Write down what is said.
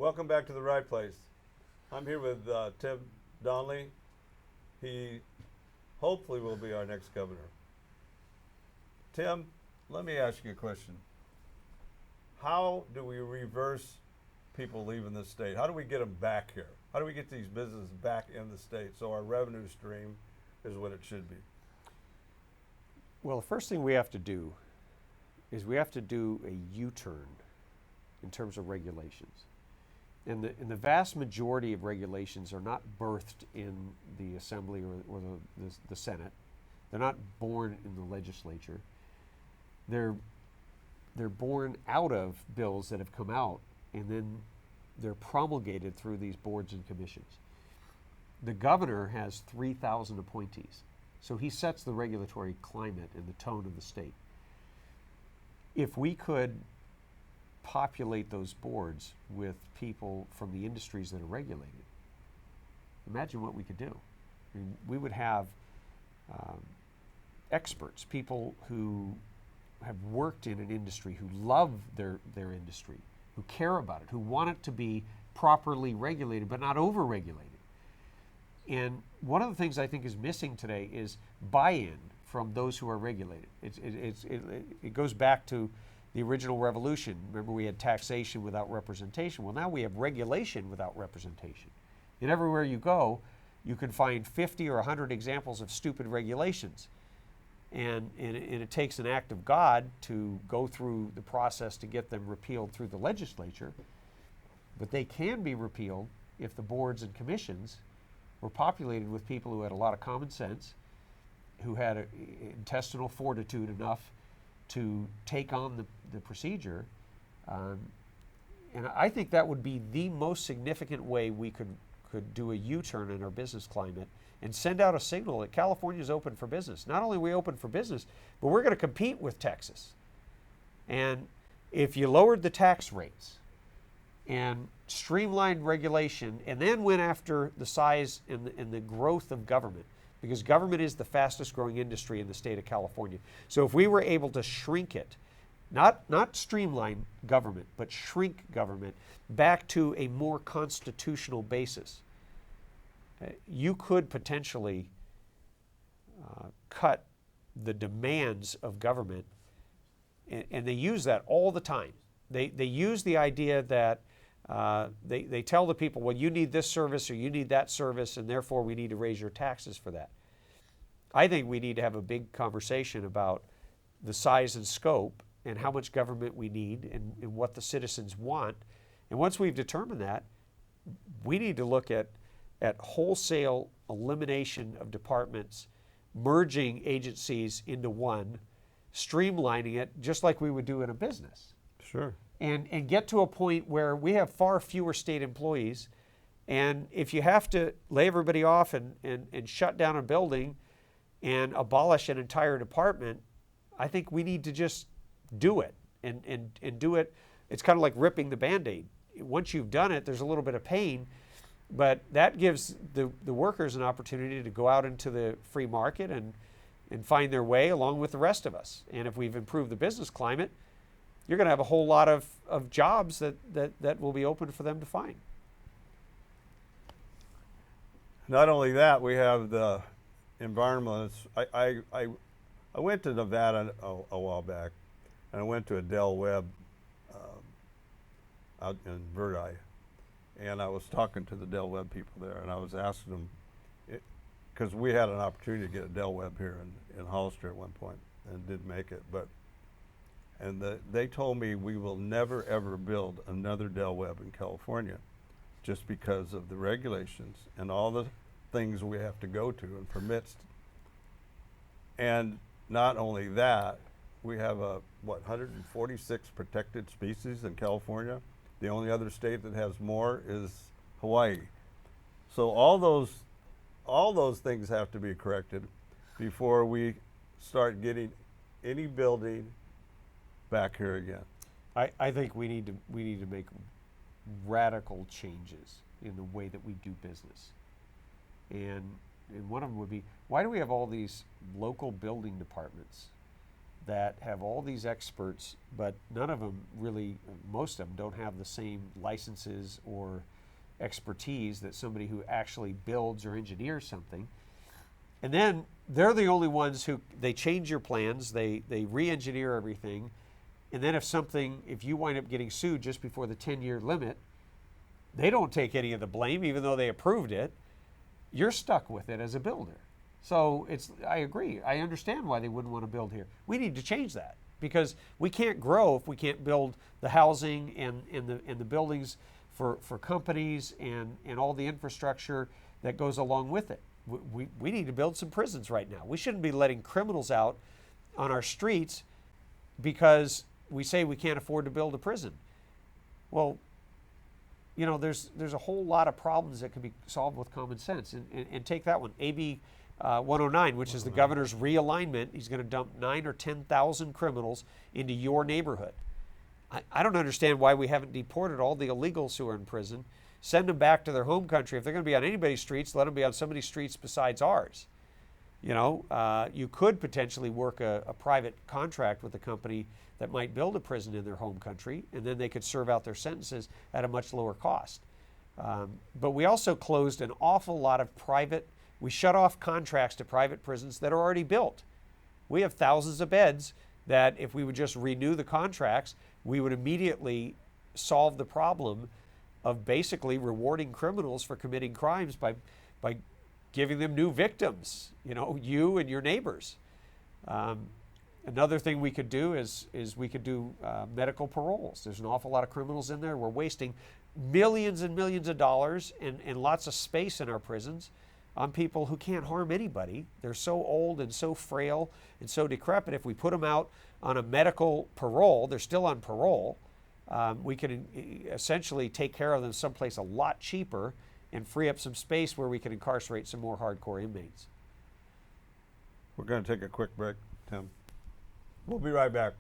Welcome back to the right place. I'm here with Tim Donnelly. He hopefully will be our next governor. Tim, let me ask you a question. How do we reverse people leaving the state? How do we get them back here? How do we get these businesses back in the state so our revenue stream is what it should be? Well, the first thing we have to do is we have to do a U-turn in terms of regulations. And the vast majority of regulations are not birthed in the Assembly or the Senate. They're not born in the legislature. They're born out of bills that have come out, and then they're promulgated through these boards and commissions. The governor has 3,000 appointees, so he sets the regulatory climate and the tone of the state. If we could populate those boards with people from the industries that are regulated, imagine what we could do. I mean, we would have experts, people who have worked in an industry, who love their industry, who care about it, who want it to be properly regulated but not over-regulated. And one of the things I think is missing today is buy-in from those who are regulated. It goes back to the original revolution. Remember, we had taxation without representation. Well, now we have regulation without representation. And everywhere you go, you can find 50 or 100 examples of stupid regulations. And it takes an act of God to go through the process to get them repealed through the legislature. But they can be repealed if the boards and commissions were populated with people who had a lot of common sense, who had intestinal fortitude enough to take on the procedure. And I think that would be the most significant way we could do a U-turn in our business climate and send out a signal that California is open for business. Not only are we open for business, but we're going to compete with Texas. And if you lowered the tax rates and streamlined regulation and then went after the size and the growth of government, because government is the fastest growing industry in the state of California. So if we were able to shrink it, not streamline government, but shrink government back to a more constitutional basis, you could potentially cut the demands of government. And they use that all the time. They use the idea that they tell the people, well, you need this service or you need that service, and therefore we need to raise your taxes for that. I think we need to have a big conversation about the size and scope and how much government we need and what the citizens want. And once we've determined that, we need to look at wholesale elimination of departments, merging agencies into one, streamlining it just like we would do in a business. Sure. And get to a point where we have far fewer state employees. And if you have to lay everybody off and shut down a building and abolish an entire department, I think we need to just do it and do it. It's kind of like ripping the Band-Aid. Once you've done it, there's a little bit of pain, but that gives the workers an opportunity to go out into the free market and find their way along with the rest of us. And if we've improved the business climate, you're going to have a whole lot of jobs that will be open for them to find. Not only that, we have the environmentalists. I went to Nevada a while back, and I went to a Del Webb out in Verdi, and I was talking to the Del Webb people there, and I was asking them, because we had an opportunity to get a Del Webb here in Hollister at one point, and didn't make it, they told me we will never ever build another Del Webb in California just because of the regulations and all the things we have to go to and permits. And not only that, we have 146 protected species in California. The only other state that has more is Hawaii. So all those things have to be corrected before we start getting any building back here again. I think we need to make radical changes in the way that we do business. And one of them would be, why do we have all these local building departments that have all these experts, but none of them really, most of them don't have the same licenses or expertise that somebody who actually builds or engineers something. And then they're the only ones who, they change your plans, they re-engineer everything, and then if you wind up getting sued just before the 10-year limit, they don't take any of the blame, even though they approved it. You're stuck with it as a builder. So I agree. I understand why they wouldn't want to build here. We need to change that, because we can't grow if we can't build the housing and the buildings for companies and all the infrastructure that goes along with it. We need to build some prisons right now. We shouldn't be letting criminals out on our streets because we say we can't afford to build a prison. Well, you know, there's a whole lot of problems that can be solved with common sense. And take that one, AB 109, which is the governor's realignment. He's going to dump 9,000 or 10,000 criminals into your neighborhood. I don't understand why we haven't deported all the illegals who are in prison. Send them back to their home country. If they're going to be on anybody's streets, let them be on somebody's streets besides ours. You know, you could potentially work a private contract with a company that might build a prison in their home country, and then they could serve out their sentences at a much lower cost. But we also closed an awful lot of we shut off contracts to private prisons that are already built. We have thousands of beds that if we would just renew the contracts, we would immediately solve the problem of basically rewarding criminals for committing crimes by giving them new victims, you know, you and your neighbors. Another thing we could do is we could do medical paroles. There's an awful lot of criminals in there. We're wasting millions and millions of dollars and lots of space in our prisons on people who can't harm anybody. They're so old and so frail and so decrepit. If we put them out on a medical parole, they're still on parole. We could essentially take care of them someplace a lot cheaper and free up some space where we can incarcerate some more hardcore inmates. We're going to take a quick break, Tim. We'll be right back.